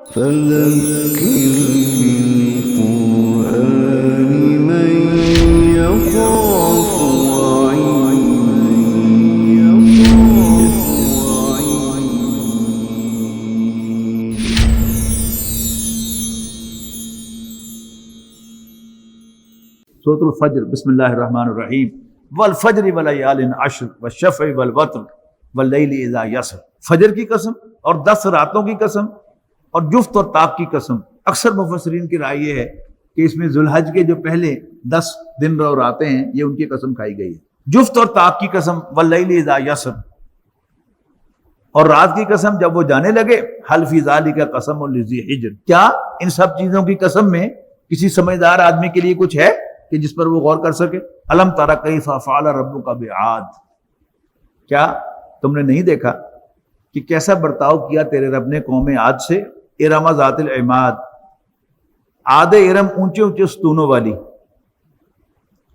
فذكر بالقرآن من يخاف سورۃ الفجر بسم اللہ الرحمن الرحیم والفجر ولیال عشر والشفع والوتر واللیل اذا یسر. فجر کی قسم اور 10 راتوں کی قسم اور جفت اور طاق کی قسم. اکثر مفسرین کی رائے یہ ہے کہ اس میں ذوالحج کے جو پہلے 10 دن اور راتیں ہیں یہ ان کی قسم کھائی گئی ہے. جفت اور طاق کی قسم واللیل اذا یسر، اور رات کی قسم جب وہ جانے لگے. حل فی ذالک قسم لذی حجر، کیا ان سب چیزوں کی قسم میں کسی سمجھدار آدمی کے لیے کچھ ہے کہ جس پر وہ غور کر سکے؟ الم تر کیف فعل ربک بعاد، کیا تم نے نہیں دیکھا کہ کیسا برتاؤ کیا تیرے رب نے قوم عاد سے؟ ارم ذات العماد، عاد ارم اونچے اونچے ستونوں والی.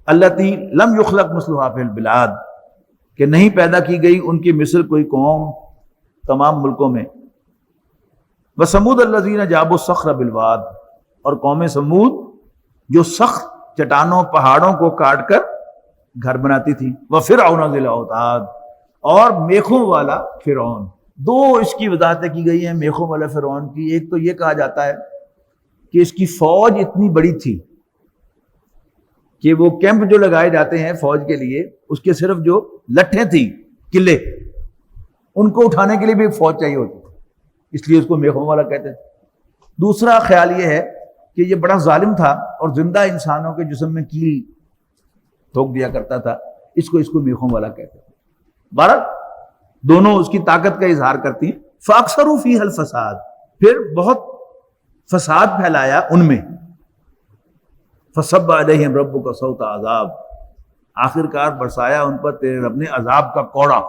التی لم یخلق مثلها فی البلاد، کہ نہیں پیدا کی گئی ان کی مثل کوئی قوم تمام ملکوں میں. وثمود الذین جابوا الصخر بالواد، اور قوم سمود جو سخت چٹانوں پہاڑوں کو کاٹ کر گھر بناتی تھی. وفرعون ذی الاوتاد، اور میخوں والا فرعون. دو اس کی وضاحتیں کی گئی ہیں میخوں والا فرعون کی. ایک تو یہ کہا جاتا ہے کہ اس کی فوج اتنی بڑی تھی کہ وہ کیمپ جو لگائے جاتے ہیں فوج کے لیے، اس کے صرف جو لٹھیں تھیں قلعے، ان کو اٹھانے کے لیے بھی ایک فوج چاہیے ہوتی تھی، اس لیے اس کو میخوں والا کہتے تھے. دوسرا خیال یہ ہے کہ یہ بڑا ظالم تھا اور زندہ انسانوں کے جسم میں کیل ٹھوک دیا کرتا تھا، اس کو میخوں والا کہتے تھے. بہرحال دونوں اس کی طاقت کا اظہار کرتی ہیں. فاکثروا فیہا الفساد، پھر بہت فساد پھیلایا ان میں. فصب علیہم ربک صوت عذاب، آخر کار برسایا ان پر تیرے رب نے عذاب کا کوڑا.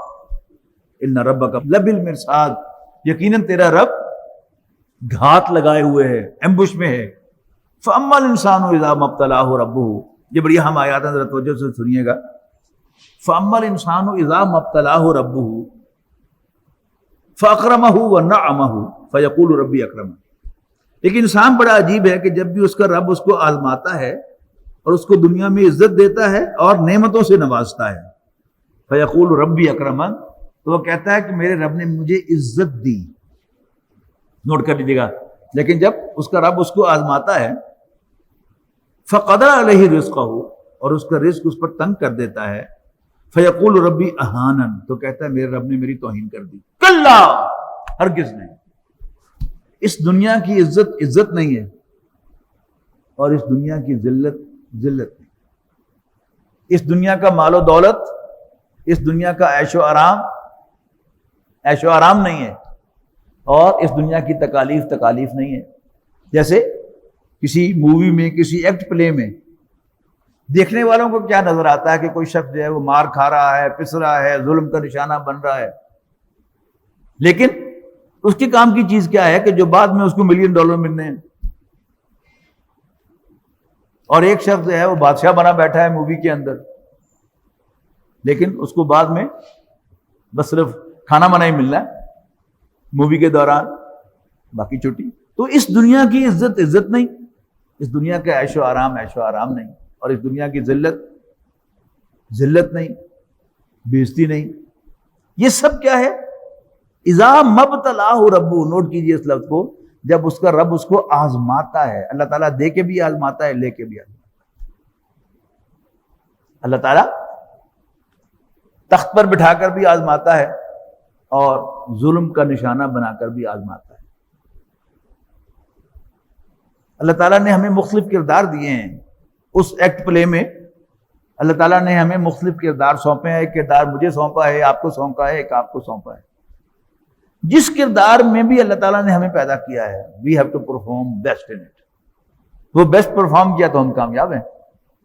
ان ربک لبالمرصاد، یقیناً تیرا رب گھات لگائے ہوئے ہے، ایمبوش میں ہے. فاما الانسان اذا ما ابتلاه ربه، یہ بڑی اہم آیات ہیں، ذرا توجہ سے سنیے گا. فاما الانسان اذا ما ابتلاه ربه فاکرمہ ونعمہ فیقول ربی اکرمن. لیکن انسان بڑا عجیب ہے کہ جب بھی اس کا رب اس کو آزماتا ہے اور اس کو دنیا میں عزت دیتا ہے اور نعمتوں سے نوازتا ہے، فیقول ربی اکرمن، تو وہ کہتا ہے کہ میرے رب نے مجھے عزت دی. نوٹ کر لیجیے گا. لیکن جب اس کا رب اس کو آزماتا ہے، فقدر علیہ رزقہ، اور اس کا رزق اس پر تنگ کر دیتا ہے، فیقول ربی اہانن، تو کہتا ہے میرے رب نے میری توہین کر دی. کلا، ہرگز نہیں. اس دنیا کی عزت نہیں ہے، اور اس دنیا کی ذلت نہیں. اس دنیا کا مال و دولت، اس دنیا کا عیش و آرام نہیں ہے، اور اس دنیا کی تکالیف نہیں ہے. جیسے کسی مووی میں، کسی ایکٹ پلے میں دیکھنے والوں کو کیا نظر آتا ہے کہ کوئی شخص جو ہے وہ مار کھا رہا ہے، پس رہا ہے، ظلم کا نشانہ بن رہا ہے. لیکن اس کے کام کی چیز کیا ہے کہ جو بعد میں اس کو $1 ملین ملنے ہیں. اور ایک شخص جو ہے وہ بادشاہ بنا بیٹھا ہے مووی کے اندر، لیکن اس کو بعد میں بس صرف کھانا بنا ہی ملنا ہے مووی کے دوران، باقی چھٹی. تو اس دنیا کی عزت نہیں، اس دنیا کا عیش و آرام نہیں، اور اس دنیا کی ذلت نہیں، بےعزتی نہیں. یہ سب کیا ہے؟ اذا مبتلاہ ربہ، نوٹ کیجئے اس لفظ کو، جب اس کا رب اس کو آزماتا ہے. اللہ تعالیٰ دے کے بھی آزماتا ہے، لے کے بھی آزماتا ہے. اللہ تعالیٰ تخت پر بٹھا کر بھی آزماتا ہے اور ظلم کا نشانہ بنا کر بھی آزماتا ہے. اللہ تعالیٰ نے ہمیں مختلف کردار دیے ہیں. اس ایکٹ پلے میں اللہ تعالیٰ نے ہمیں مختلف کردار سونپے ہیں. ایک کردار مجھے سونپا ہے، آپ کو سونپا ہے، ایک آپ کو سونپا ہے. جس کردار میں بھی اللہ تعالیٰ نے ہمیں پیدا کیا ہے، we have to perform best in it. وہ بیسٹ پرفارم کیا تو ہم کامیاب ہیں،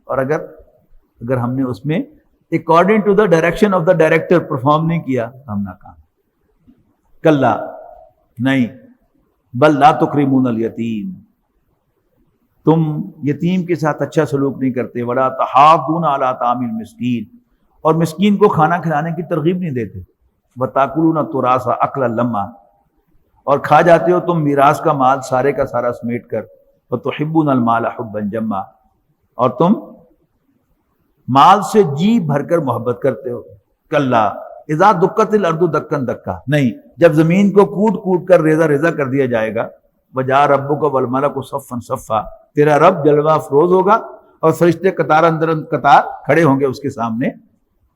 اور اگر ہم نے اس میں according to the direction of the director perform نہیں کیا تو ہم ناکام. کلا، نہیں، بل لا تکرمون الیتیم، تم یتیم کے ساتھ اچھا سلوک نہیں کرتے. ولا تحاضون علی طعام المسکین، اور مسکین کو کھانا کھلانے کی ترغیب نہیں دیتے. وتاکلون التراث اکلا لما، اور کھا جاتے ہو تم میراث کا مال سارے کا سارا سمیٹ کر، وَتُحِبُّونَ الْمَالَ حُبًّا جَمًّا، اور تم مال سے جی بھر کر محبت کرتے ہو۔ کلا اذا دکت الارض دکن دکا، نہیں، جب زمین کو کوٹ کوٹ کر ریزہ ریزہ کر دیا جائے گا، وجاء ربک والملک صفا صفا، تیرا رب جلوہ افروز ہوگا اور فرشتے قطار اندر قطار کھڑے ہوں گے اس کے سامنے،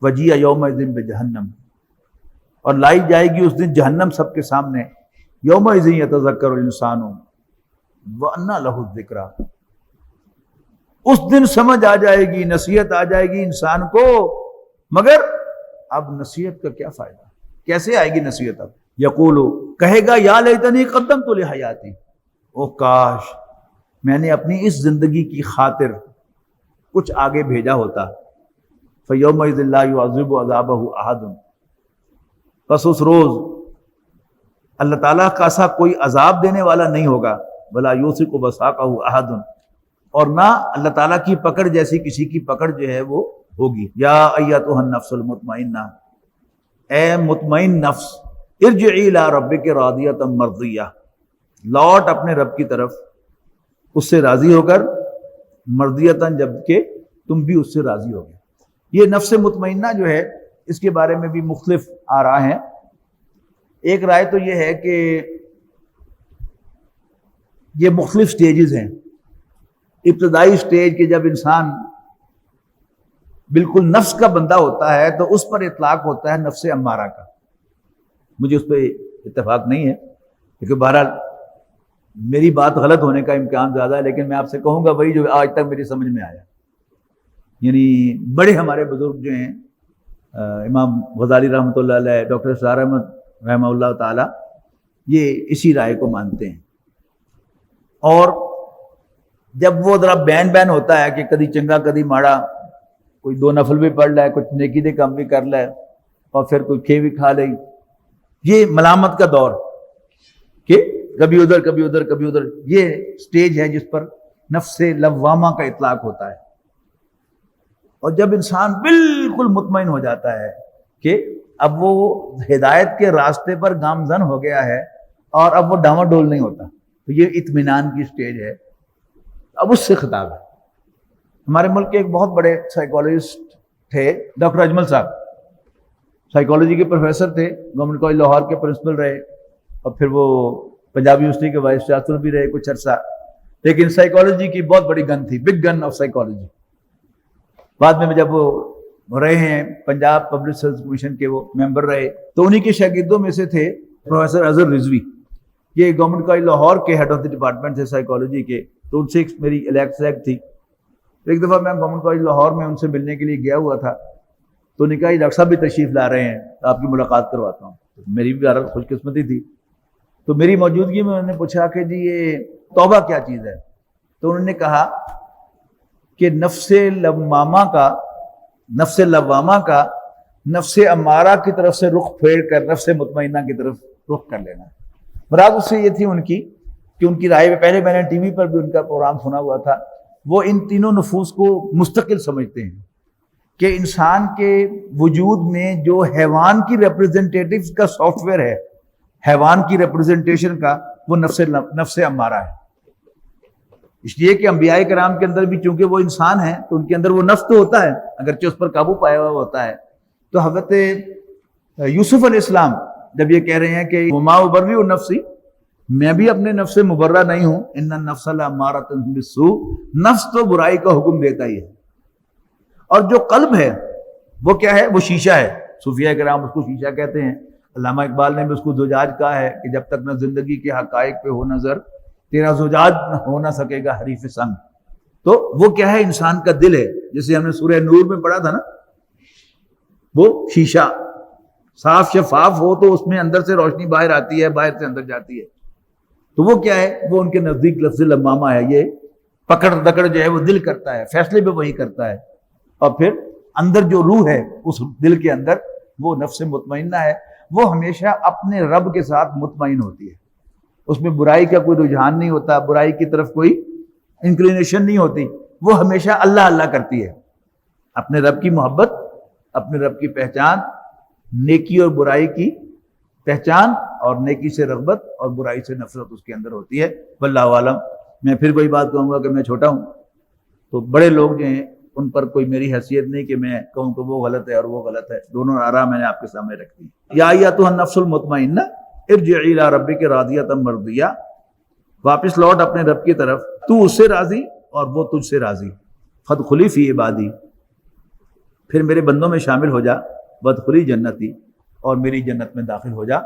وجیء یومئذ بجہنم، اور لائی جائے گی اس دن جہنم سب کے سامنے، یومئذ یتذکر الانسان وانیٰ لہ الذکریٰ، اس دن سمجھ آ جائے گی، نصیحت آ جائے گی انسان کو، مگر اب نصیحت کا کیا فائدہ، کیسے آئے گی نصیحت؟ اب یقول، کہے گا یا لیتنی قدمت لحیاتی، او کاش میں نے اپنی اس زندگی کی خاطر کچھ آگے بھیجا ہوتا، فیومئذ لا یعذب عذابہ احد، بس اس روز اللہ تعالیٰ کا ایسا کوئی عذاب دینے والا نہیں ہوگا، ولا یوثق وثاقہ احد، اور نہ اللہ تعالیٰ کی پکڑ جیسی کسی کی پکڑ جو ہے وہ ہوگی۔ یا ایتھا النفس المطمئنہ، اے مطمئن نفس، ارجعی الی ربک راضیۃ مرضیہ، لوٹ اپنے رب کی طرف اس سے راضی ہو کر، مرضیۃ، جبکہ تم بھی اس سے راضی ہو گئے۔ یہ نفس مطمئنہ جو ہے اس کے بارے میں بھی مختلف آراء ہیں۔ ایک رائے تو یہ ہے کہ یہ مختلف سٹیجز ہیں۔ ابتدائی سٹیج کہ جب انسان بالکل نفس کا بندہ ہوتا ہے تو اس پر اطلاق ہوتا ہے نفس امارہ کا، مجھے اس پہ اتفاق نہیں ہے، کیونکہ بہرحال میری بات غلط ہونے کا امکان زیادہ ہے، لیکن میں آپ سے کہوں گا وہی جو آج تک میری سمجھ میں آیا۔ یعنی بڑے ہمارے بزرگ جو ہیں، امام غزالی رحمۃ اللہ علیہ، ڈاکٹر اسرار احمد رحمہ اللہ تعالی، یہ اسی رائے کو مانتے ہیں۔ اور جب وہ ذرا بین ہوتا ہے کہ کدی چنگا کدی ماڑا، کوئی 2 نفل بھی پڑھ لائے، کچھ نیکی دے کام بھی کر لائے، اور پھر کوئی کھے بھی کھا لئی، یہ ملامت کا دور کہ کبھی ادھر کبھی ادھر کبھی ادھر، یہ سٹیج ہے جس پر نفس لوامہ کا اطلاق ہوتا ہے۔ اور جب انسان بالکل مطمئن ہو جاتا ہے کہ اب وہ ہدایت کے راستے پر گامزن ہو گیا ہے اور اب وہ ڈاما ڈول نہیں ہوتا، تو یہ اطمینان کی سٹیج ہے، اب اس سے خطاب ہے۔ ہمارے ملک کے ایک بہت بڑے سائیکالوجسٹ تھے ڈاکٹر اجمل صاحب، سائیکالوجی کے پروفیسر تھے، گورنمنٹ کالج لاہور کے پرنسپل رہے، اور پھر وہ پنجاب یونیورسٹی کے وائس چانسلر بھی رہے کچھ عرصہ، لیکن سائیکالوجی کی بہت بڑی گن تھی، بگ گن آف سائیکالوجی۔ بعد میں جب وہ رہے ہیں پنجاب پبلک سروس کمیشن کے وہ ممبر رہے، تو انہی کے شاگردوں میں سے تھے پروفیسر اظہر رضوی، یہ گورنمنٹ کالج لاہور کے ہیڈ آف دی ڈپارٹمنٹ تھے سائیکالوجی کے، تو ان سے میری الیکٹ تھی۔ ایک دفعہ میں گورنمنٹ کالج لاہور میں ان سے ملنے کے لیے گیا ہوا تھا، تو انہوں نے کہا ڈاکٹر صاحب بھی تشریف لا رہے ہیں، آپ کی ملاقات کرواتا ہوں۔ میری بھی خوش قسمتی تھی، تو میری موجودگی میں انہوں نے پوچھا کہ جی یہ توبہ کیا چیز ہے؟ تو انہوں نے کہا کہ نفس لوامہ کا نفس امارہ کی طرف سے رخ پھیر کر نفس مطمئنہ کی طرف رخ کر لینا۔ مراد اس سے یہ تھی ان کی کہ ان کی رائے میں، پہلے میں نے ٹی وی پر بھی ان کا پروگرام سنا ہوا تھا، وہ ان تینوں نفوس کو مستقل سمجھتے ہیں کہ انسان کے وجود میں جو حیوان کی ریپرزنٹیٹیو کا سافٹ ویئر ہے، حیوان کی ریپرزنٹیشن کا، وہ نفس امارہ ہے۔ اس لیے کہ انبیاء کرام کے اندر بھی چونکہ وہ انسان ہیں تو ان کے اندر وہ نفس تو ہوتا ہے، اگرچہ اس پر قابو پایا ہوا ہوتا ہے۔ تو حضرت یوسف علیہ السلام جب یہ کہہ رہے ہیں کہ وما ابرئ نفسی، میں بھی اپنے نفس سے مبرہ نہیں ہوں، ان النفس لامارۃ بالسوء، نفس تو برائی کا حکم دیتا ہی ہے۔ اور جو قلب ہے وہ کیا ہے؟ وہ شیشہ ہے، صوفیہ کرام اس کو شیشہ کہتے ہیں، علامہ اقبال نے بھی اس کو زجاج کہا ہے کہ جب تک نہ زندگی کے حقائق پہ ہو نظر، تیرا زجاج نہ ہو نہ سکے گا حریف سنگ۔ تو وہ کیا ہے؟ انسان کا دل ہے، جسے ہم نے سورہ نور میں پڑھا تھا نا، وہ شیشہ صاف شفاف ہو تو اس میں اندر سے روشنی باہر آتی ہے، باہر سے اندر جاتی ہے۔ تو وہ کیا ہے؟ وہ ان کے نزدیک لفظ لمامہ ہے، یہ پکڑ دکڑ جو ہے وہ دل کرتا ہے، فیصلے بھی وہی کرتا ہے، اور پھر اندر جو روح ہے اس دل کے اندر وہ نفس مطمئنہ ہے، وہ ہمیشہ اپنے رب کے ساتھ مطمئن ہوتی ہے، اس میں برائی کا کوئی رجحان نہیں ہوتا، برائی کی طرف کوئی انکلینیشن نہیں ہوتی، وہ ہمیشہ اللہ اللہ کرتی ہے، اپنے رب کی محبت، اپنے رب کی پہچان، نیکی اور برائی کی پہچان اور نیکی سے رغبت اور برائی سے نفرت اس کے اندر ہوتی ہے۔ واللہ عالم۔ میں پھر کوئی بات کہوں گا کہ میں چھوٹا ہوں، تو بڑے لوگ جو ہیں ان پر کوئی میری حیثیت نہیں کہ میں کہوں کہ وہ غلط ہے اور وہ غلط ہے، دونوں آراء میں نے آپ کے سامنے رکھ دی۔ یا ایتھا النفس المطمئنہ ارجعی الی ربک راضیۃ مرضیہ، واپس لوٹ اپنے رب کی طرف، تو اس سے راضی اور وہ تجھ سے راضی۔ فادخلی فی عبادی، پھر میرے بندوں میں شامل ہو جا، وادخلی جنتی، اور میری جنت میں داخل ہو جا۔